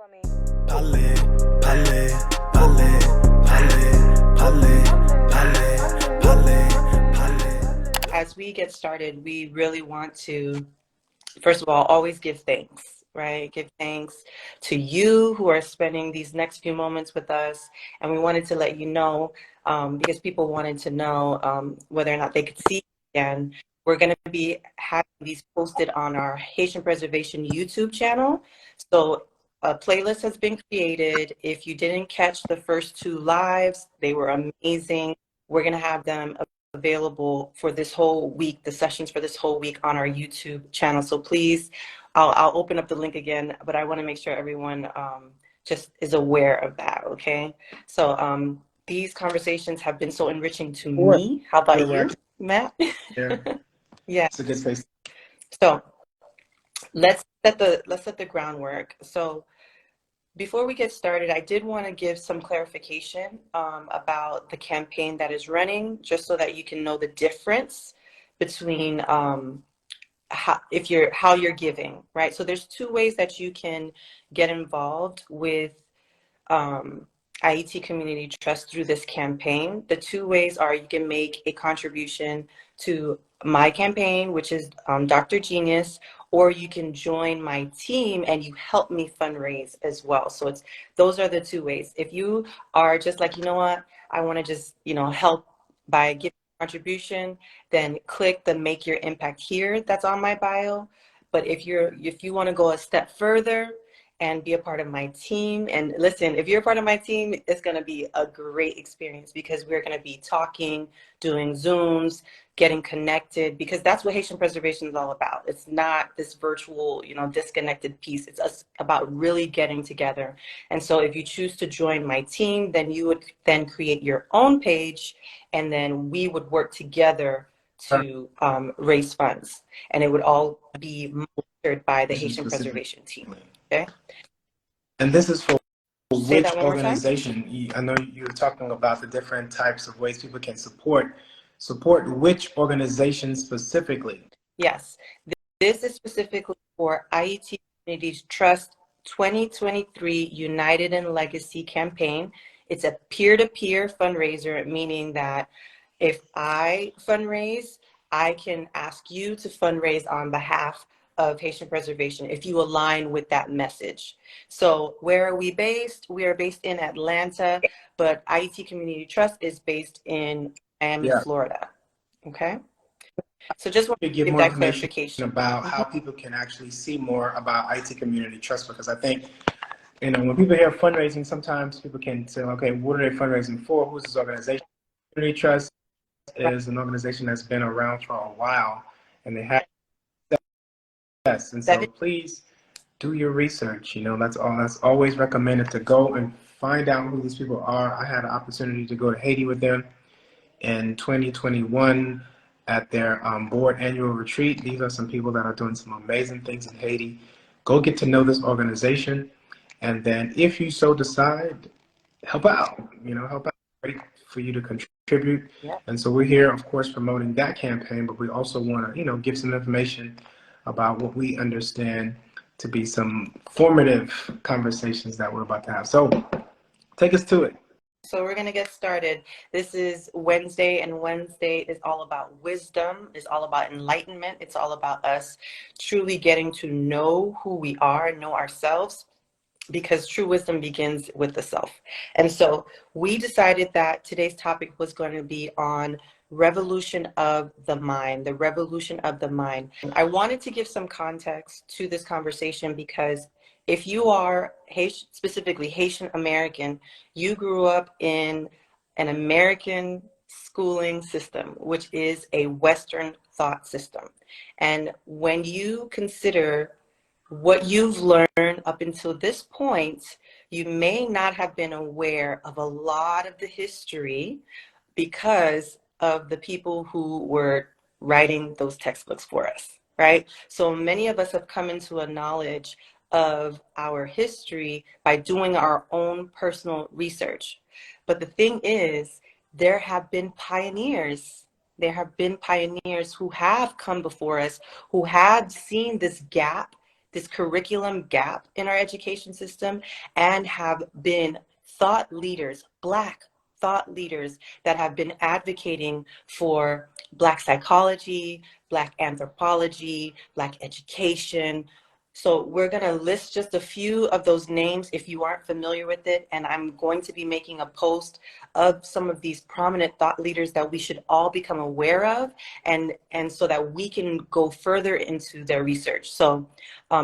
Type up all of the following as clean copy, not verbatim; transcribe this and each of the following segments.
Pale, pale, pale, pale, pale, pale, pale, pale. As we get started, we really want to, first of all, always give thanks, right? Give thanks to you who are spending these next few moments with us. And we wanted to let you know, because people wanted to know whether or not they could see again. We're going to be having these posted on our Haitian Preservation YouTube channel. So a playlist has been created. If you didn't catch the first two lives, they were amazing. We're going to have them available for this whole week, the sessions for this whole week on our YouTube channel. So please, I'll open up the link again, but I want to make sure everyone just is aware of that, okay? So these conversations have been so enriching to me. How about you, Matt? Yeah. It's a good space. So let's set the groundwork. So before we get started, I did want to give some clarification about the campaign that is running, just so that you can know the difference between how you're giving, right? So there's two ways that you can get involved with Ayiti Community Trust through this campaign. The two ways are you can make a contribution to my campaign, which is Dr. Genius, or you can join my team and you help me fundraise as well. So those are the two ways. If you are just like, you know what, I want to just, help by giving a contribution, then click the Make Your Impact Here that's on my bio. But if you want to go a step further and be a part of my team, and listen, if you're a part of my team, it's going to be a great experience because we're going to be talking, doing Zooms, getting connected, because that's what Haitian preservation is all about. It's not this virtual, disconnected piece. It's us about really getting together. And so if you choose to join my team, then you would then create your own page, and then we would work together to raise funds. And it would all be monitored by the Haitian preservation team. Okay. And this is for Say which that one more time. organization? I know you were talking about the different types of ways people can support which organization specifically? Yes, this is specifically for Ayiti Community Trust 2023 United in Legacy campaign. It's a peer-to-peer fundraiser, meaning that if I fundraise, I can ask you to fundraise on behalf of Haitian preservation if you align with that message. So where are we based? We are based in Atlanta, but Ayiti Community Trust is based in Miami, Florida. Okay. So just want to give more that information clarification about how people can actually see more about Ayiti Community Trust, because I think, when people hear fundraising, sometimes people can say, okay, what are they fundraising for? Who's this organization? Community Trust is an organization that's been around for a while, and they have success. And so please do your research. That's always recommended, to go and find out who these people are. I had an opportunity to go to Haiti with them in 2021 at their board annual retreat. These are some people that are doing some amazing things in Haiti. Go get to know this organization, and then if you so decide, help out. Help out. Great for you to contribute. And so we're here, of course, promoting that campaign, but we also want to, give some information about what we understand to be some formative conversations that we're about to have. So take us to it. So we're going to get started. This is Wednesday, and Wednesday is all about wisdom. It's all about enlightenment. It's all about us truly getting to know who we are, know ourselves, because true wisdom begins with the self. And so we decided that today's topic was going to be on revolution of the mind, the revolution of the mind. I wanted to give some context to this conversation because if you are Haitian, specifically Haitian American, you grew up in an American schooling system, which is a Western thought system. And when you consider what you've learned up until this point, you may not have been aware of a lot of the history because of the people who were writing those textbooks for us, right? So many of us have come into a knowledge of our history by doing our own personal research. But the thing is, there have been pioneers. There have been pioneers who have come before us, who had seen this gap this curriculum gap in our education system and have been thought leaders, Black thought leaders that have been advocating for Black psychology, Black anthropology, Black education. So we're going to list just a few of those names if you aren't familiar with it. And I'm going to be making a post of some of these prominent thought leaders that we should all become aware of, and so that we can go further into their research. So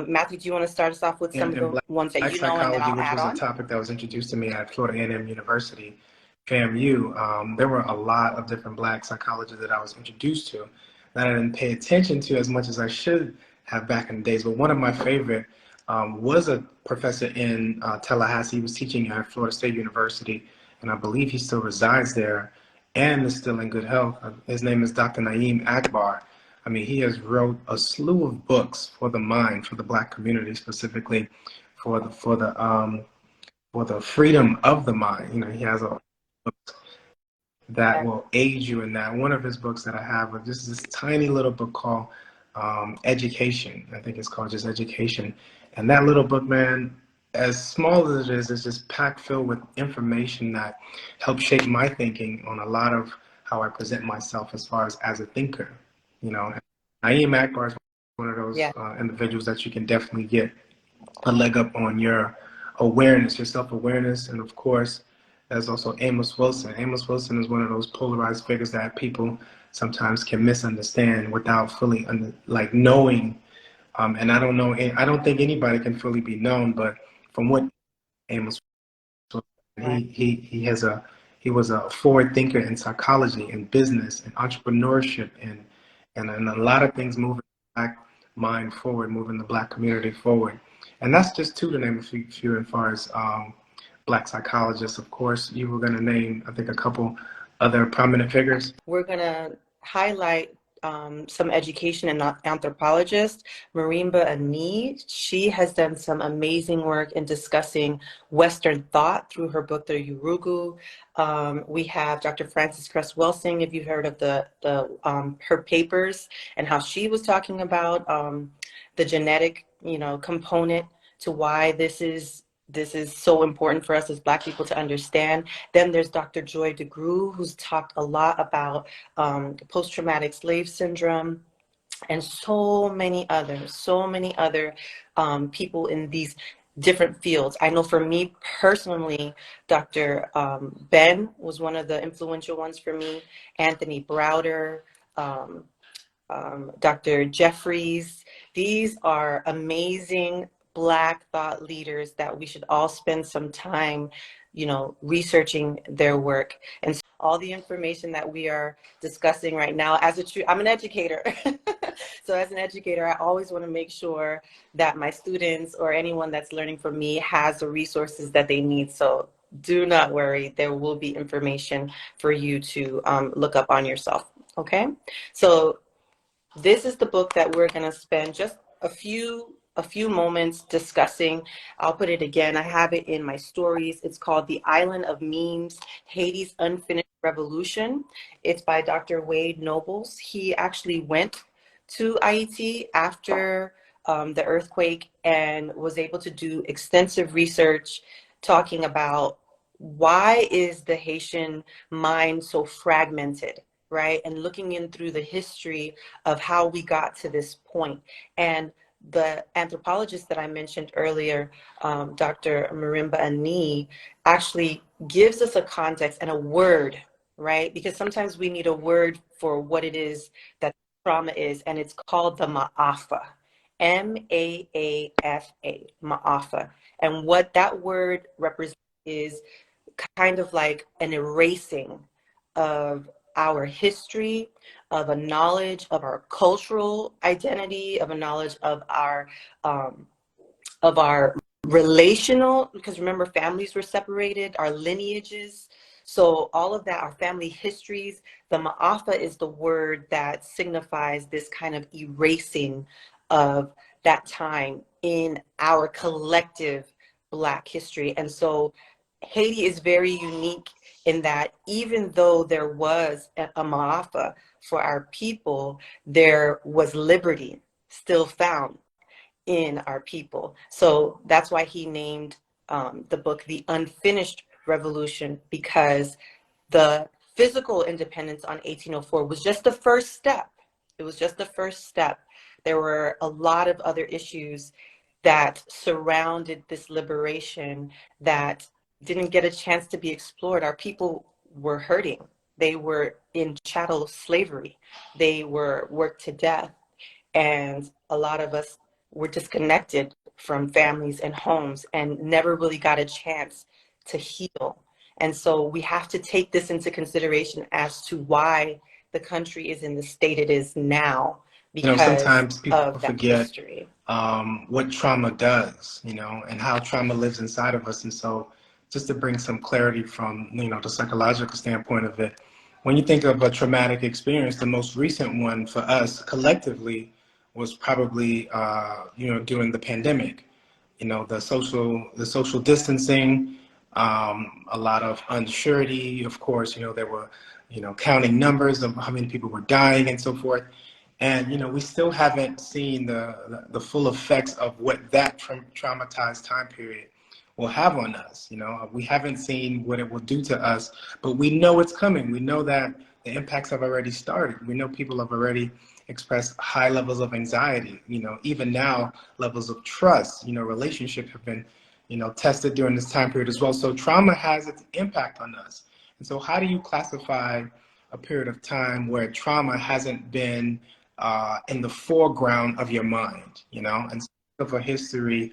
Matthew, do you want to start us off with some of the ones that Black you know, and then psychology, I'll which add was a on? topic that was introduced to me at Florida A&M University, FAMU. There were a lot of different Black psychologists that I was introduced to that I didn't pay attention to as much as I should have back in the days. But one of my favorite was a professor in Tallahassee. He was teaching at Florida State University, and I believe he still resides there and is still in good health. His name is Dr. Naeem Akbar. I mean, he has wrote a slew of books for the mind, for the Black community specifically, for the freedom of the mind. You know, he has a book that will aid you in that. One of his books that I have, this is this tiny little book called Education. I think it's called just Education. And that little book, man, as small as it is just packed filled with information that helped shape my thinking on a lot of how I present myself as far as a thinker. You know, Naeem Akbar is one of those individuals that you can definitely get a leg up on your awareness, your self-awareness. And of course, there's also Amos Wilson. Amos Wilson is one of those polarized figures that people sometimes can misunderstand without fully knowing. And I don't think anybody can fully be known, but from what Amos Wilson, he was a forward thinker in psychology and business and entrepreneurship and a lot of things moving the Black mind forward, moving the Black community forward. And that's just two to name a few as far as Black psychologists. Of course, you were going to name, I think, a couple other prominent figures. We're going to highlight some education and anthropologist, Marimba Ani. She has done some amazing work in discussing Western thought through her book, The Yurugu. We have Dr. Frances Cress Welsing, if you've heard of her papers and how she was talking about the genetic, component to why this is so important for us as Black people to understand. Then there's Dr. Joy DeGruy, who's talked a lot about post-traumatic slave syndrome, and so many other people in these different fields. I know for me personally, Dr. Ben was one of the influential ones for me, Anthony Browder, Dr. Jeffries. These are amazing Black thought leaders that we should all spend some time, researching their work. And so all the information that we are discussing right now, I'm an educator. So as an educator, I always want to make sure that my students or anyone that's learning from me has the resources that they need. So do not worry, there will be information for you to look up on yourself. Okay, so this is the book that we're going to spend just a few moments discussing. I'll put it again. I have it in my stories. It's called The Island of Memes, Haiti's Unfinished Revolution. It's by Dr. Wade Nobles. He actually went to Haiti after the earthquake and was able to do extensive research talking about why is the Haitian mind so fragmented, right? And looking in through the history of how we got to this point. And the anthropologist that I mentioned earlier, Dr. Marimba Ani, actually gives us a context and a word, right? Because sometimes we need a word for what it is that trauma is, and it's called the MAAFA, MAAFA, MAAFA. And what that word represents is kind of like an erasing of our history, of a knowledge of our cultural identity, of a knowledge of our relational, because remember, families were separated, our lineages. So all of that, our family histories, the Ma'afa is the word that signifies this kind of erasing of that time in our collective Black history. And so Haiti is very unique in that even though there was a Ma'afa for our people, there was liberty still found in our people. So that's why he named the book The Unfinished Revolution, because the physical independence on 1804 was just the first step. It was just the first step. There were a lot of other issues that surrounded this liberation that didn't get a chance to be explored. Our people were hurting. They were in chattel slavery. They were worked to death. And a lot of us were disconnected from families and homes and never really got a chance to heal. And so we have to take this into consideration as to why the country is in the state it is now, because Sometimes people of that forget history. what trauma does, and how trauma lives inside of us. And so, just to bring some clarity from, the psychological standpoint of it, when you think of a traumatic experience, the most recent one for us collectively was probably, during the pandemic. The social distancing, a lot of unsurety. Of course, there were, counting numbers of how many people were dying and so forth. And we still haven't seen the full effects of what that traumatized time period will have on us. We haven't seen what it will do to us, but we know it's coming. We know that the impacts have already started. We know people have already expressed high levels of anxiety. Even now, levels of trust. Relationships have been, tested during this time period as well. So trauma has its impact on us. And so, how do you classify a period of time where trauma hasn't been in the foreground of your mind, and of a history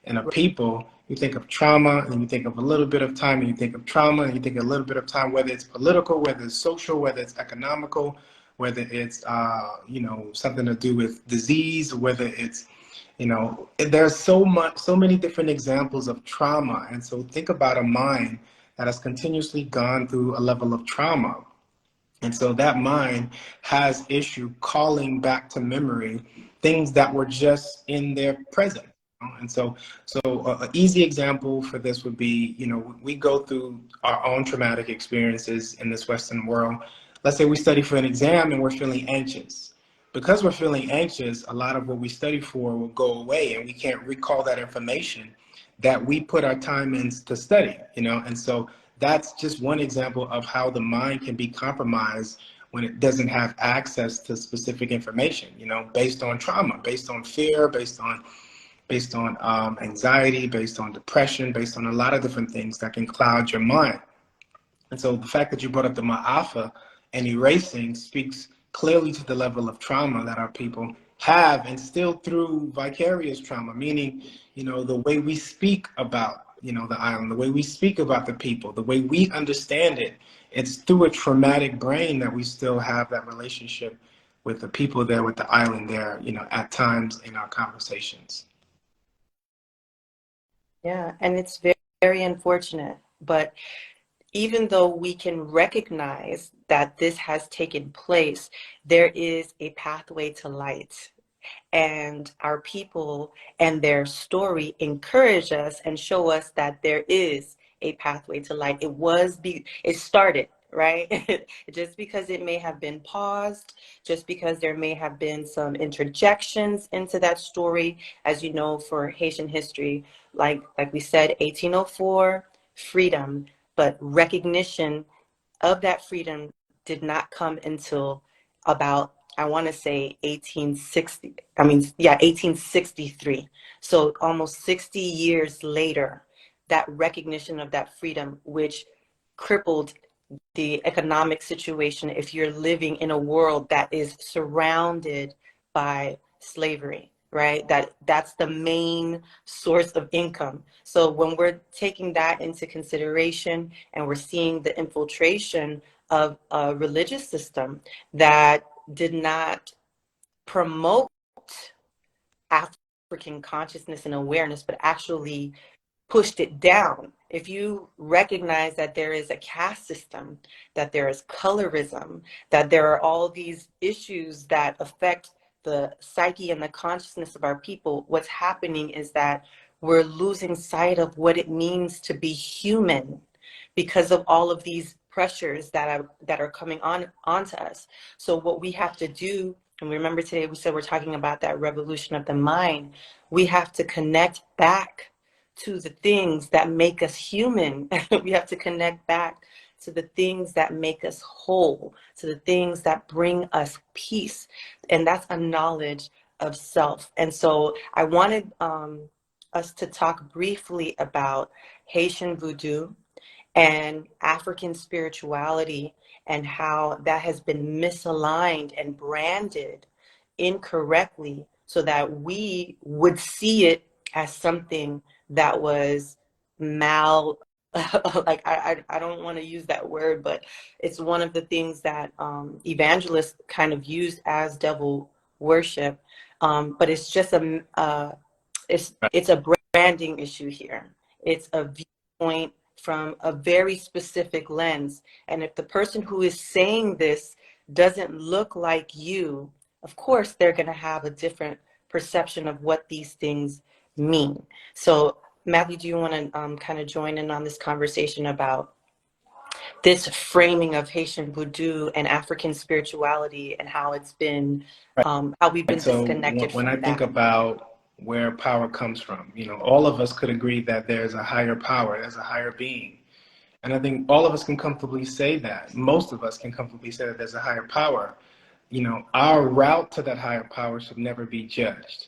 and a people, you think of trauma and you think of a little bit of time and you think of trauma and you think a little bit of time, whether it's political, whether it's social, whether it's economical, whether it's, something to do with disease, whether it's, there's so many different examples of trauma. And so think about a mind that has continuously gone through a level of trauma. And so that mind has issue calling back to memory things that were just in their present. And so an easy example for this would be, we go through our own traumatic experiences in this Western world. Let's say we study for an exam and we're feeling anxious. Because we're feeling anxious, a lot of what we study for will go away and we can't recall that information that we put our time in to study, and so that's just one example of how the mind can be compromised when it doesn't have access to specific information, based on trauma, based on fear, based on anxiety, based on depression, based on a lot of different things that can cloud your mind. And so the fact that you brought up the MAAFA and erasing speaks clearly to the level of trauma that our people have, and still through vicarious trauma, meaning, the way we speak about, the island, the way we speak about the people, the way we understand it, it's through a traumatic brain that we still have that relationship with the people there, with the island there, at times in our conversations. Yeah, and it's very, very unfortunate. But even though we can recognize that this has taken place, there is a pathway to light. And our people and their story encourage us and show us that there is a pathway to light. It started, right? Just because it may have been paused, just because there may have been some interjections into that story, as you know, for Haitian history, like we said, 1804, freedom, but recognition of that freedom did not come until about, I want to say 1863. So almost 60 years later, that recognition of that freedom, which crippled the economic situation if you're living in a world that is surrounded by slavery, right? That's the main source of income. So when we're taking that into consideration and we're seeing the infiltration of a religious system that did not promote African consciousness and awareness, but actually pushed it down. If you recognize that there is a caste system, that there is colorism, that there are all these issues that affect the psyche and the consciousness of our people, what's happening is that we're losing sight of what it means to be human because of all of these pressures that are coming onto us. So what we have to do And remember today we said we're talking about that revolution of the mind. We have to connect back to the things that make us human. We have to connect back to the things that make us whole, to the things that bring us peace. And that's a knowledge of self. And so I wanted us to talk briefly about Haitian voodoo and African spirituality and how that has been misaligned and branded incorrectly so that we would see it as something that was mal like I don't want to use that word, but it's one of the things that evangelists kind of used as devil worship, but it's just it's a branding issue here. It's a viewpoint from a very specific lens. And if the person who is saying this doesn't look like you, of course, they're going to have a different perception of what these things mean. So, Matthew, do you want to kind of join in on this conversation about this framing of Haitian voodoo and African spirituality and how it's been, how we've been So disconnected when I from think that? about where power comes from, all of us could agree that there's a higher power, there's a higher being. And I think all of us can comfortably say that. Most of us can comfortably say that there's a higher power. Our route to that higher power should never be judged,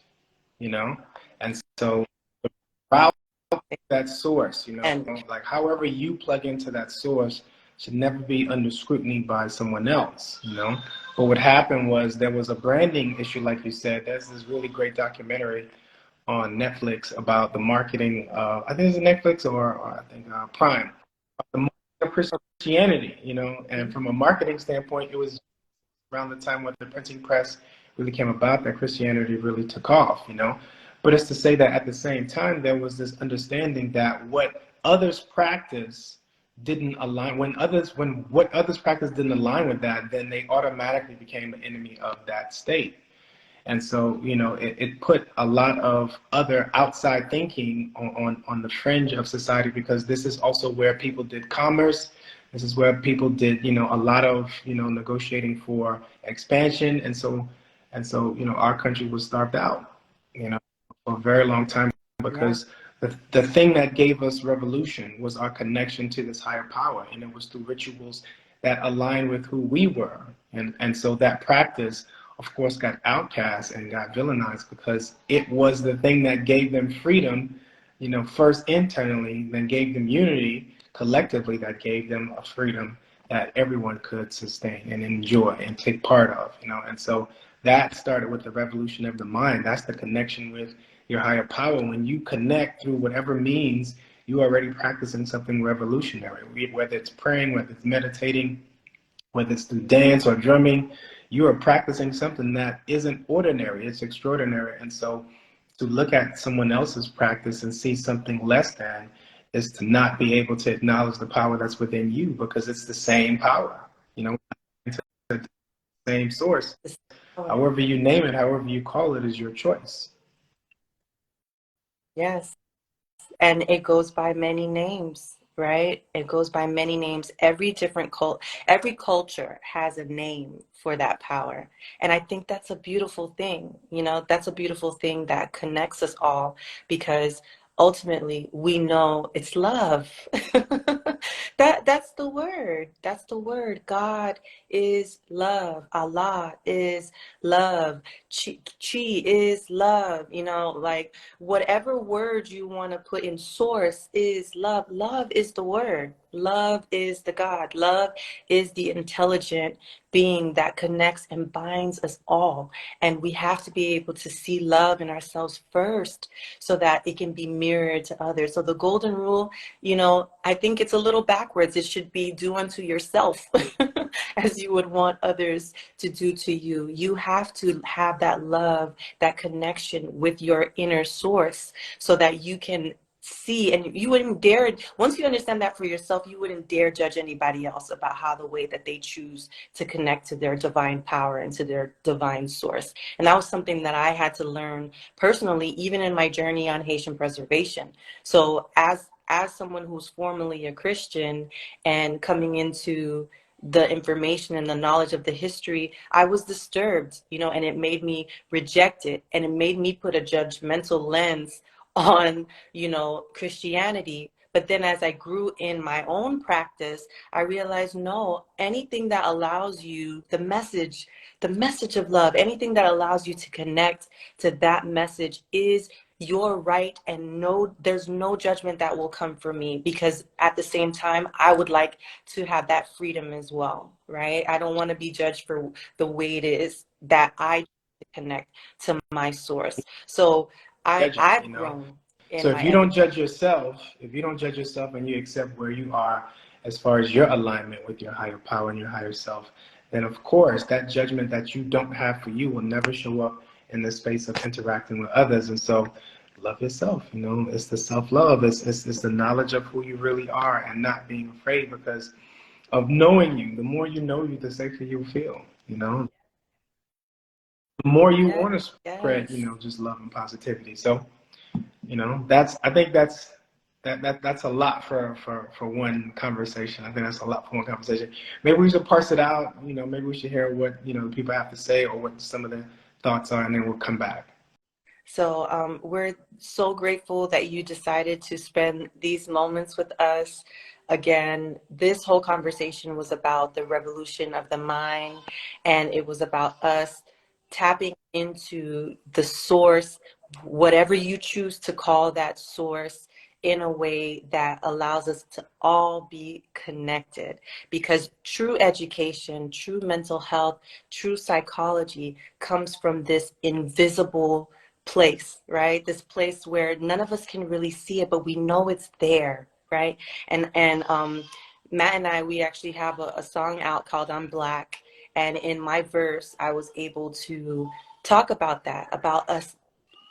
And so the route to that source, And like however you plug into that source should never be under scrutiny by someone else. But what happened was there was a branding issue, like you said. There's this really great documentary on Netflix about the marketing. I think it's Netflix or I think Prime. The marketing of Christianity. And from a marketing standpoint, it was around the time when the printing press really came about that Christianity really took off. But it's to say that at the same time, there was this understanding that what others practice didn't align, when what others practice didn't align with that, then they automatically became an enemy of that state. And so, it put a lot of other outside thinking on the fringe of society, because this is also where people did commerce. This is where people did, a lot of, negotiating for expansion. And so, our country was starved out, for a very long time, yeah, because the thing that gave us revolution was our connection to this higher power. And it was through rituals that aligned with who we were. And so that practice, of course, got outcast and got villainized because it was the thing that gave them freedom, first internally, then gave them unity collectively, that gave them a freedom that everyone could sustain and enjoy and take part of. And so that started with the revolution of the mind. That's the connection with your higher power. When you connect through whatever means, you are already practicing something revolutionary, whether it's praying, whether it's meditating, whether it's through dance or drumming. You are practicing something that isn't ordinary, it's extraordinary. And so to look at someone else's practice and see something less than is to not be able to acknowledge the power that's within you, because it's the same power, it's the same source. However you name it, however you call it, is your choice. yes. And it goes by many names, right? It goes by many names. Every culture has a name for that power. And I think that's a beautiful thing. That's a beautiful thing that connects us all, because ultimately we know it's love. That's the word. That's the word. God is love. Allah is love. Chi is love. Like whatever word you want to put in source is love. Love is the word. Love is the God. Love is the intelligent being that connects and binds us all. And we have to be able to see love in ourselves first so that it can be mirrored to others. So the golden rule, I think it's a little backwards. It should be do unto yourself as you would want others to do to you. You have to have that love, that connection with your inner source so that you can see, and you wouldn't dare, once you understand that for yourself, you wouldn't dare judge anybody else about how the way that they choose to connect to their divine power and to their divine source. And that was something that I had to learn personally, even in my journey on Haitian preservation. So as someone who's formerly a Christian and coming into the information and the knowledge of the history, I was disturbed, and it made me reject it, and it made me put a judgmental lens on, Christianity. But then as I grew in my own practice, I realized, no, anything that allows you the message of love, anything that allows you to connect to that message is your right, and there's no judgment that will come from me, because at the same time, I would like to have that freedom as well, right? I don't want to be judged for the way it is that I connect to my source. So Judging, I've grown in So if my you don't judge yourself, and you accept where you are as far as your alignment with your higher power and your higher self, then of course that judgment that you don't have for you will never show up in the space of interacting with others. And so love yourself, it's the self-love, it's the knowledge of who you really are, and not being afraid because of knowing you. The more you know you, the safer you feel, the more you want to spread, yes. just love and positivity. So I think that's a lot for one conversation. I think that's a lot for one conversation. Maybe we should parse it out. Maybe we should hear what people have to say, or what some of their thoughts are, and then we'll come back. So we're so grateful that you decided to spend these moments with us. Again, this whole conversation was about the revolution of the mind, and it was about us tapping into the source, whatever you choose to call that source, in a way that allows us to all be connected. Because true education, true mental health, true psychology comes from this invisible place, right? This place where none of us can really see it, but we know it's there, right? And Matt and I, we actually have a song out called "I'm Black," and in my verse, I was able to talk about that, about us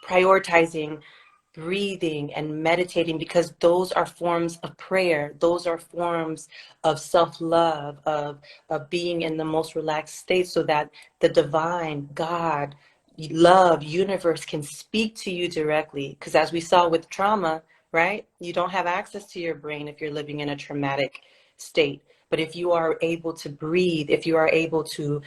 prioritizing breathing and meditating, because those are forms of prayer. Those are forms of self-love, of being in the most relaxed state, so that the divine, God, love, universe can speak to you directly. Because as we saw with trauma, right, you don't have access to your brain if you're living in a traumatic state. But if you are able to breathe, if you are able to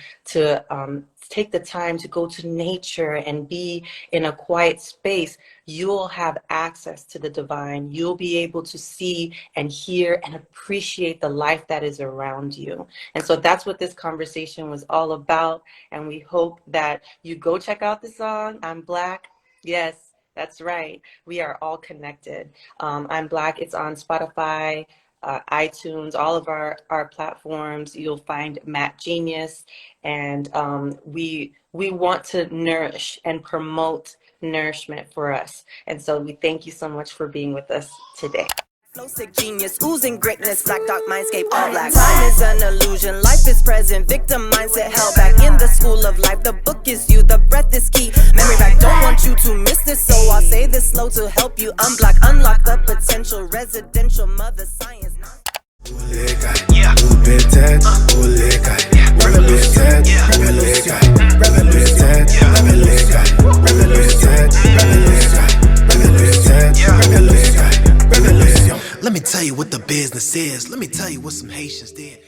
take the time to go to nature and be in a quiet space, you'll have access to the divine. You'll be able to see and hear and appreciate the life that is around you. And so that's what this conversation was all about. And we hope that you go check out the song, "I'm Black." Yes, that's right. We are all connected. "I'm Black." It's on Spotify, iTunes, all of our platforms. You'll find Matt Genius, and we want to nourish and promote nourishment for us. And so we thank you so much for being with us today. Flow sick genius, oozing greatness, black dark mindscape, all black. Time is an illusion, life is present, victim mindset held back in the school of life. The book is you, the breath is key. Memory back, don't want you to miss this, so I'll say this slow to help you unblock, unlock the potential. Residential mother science. Let me tell you what the business is. Let me tell you what some Haitians did.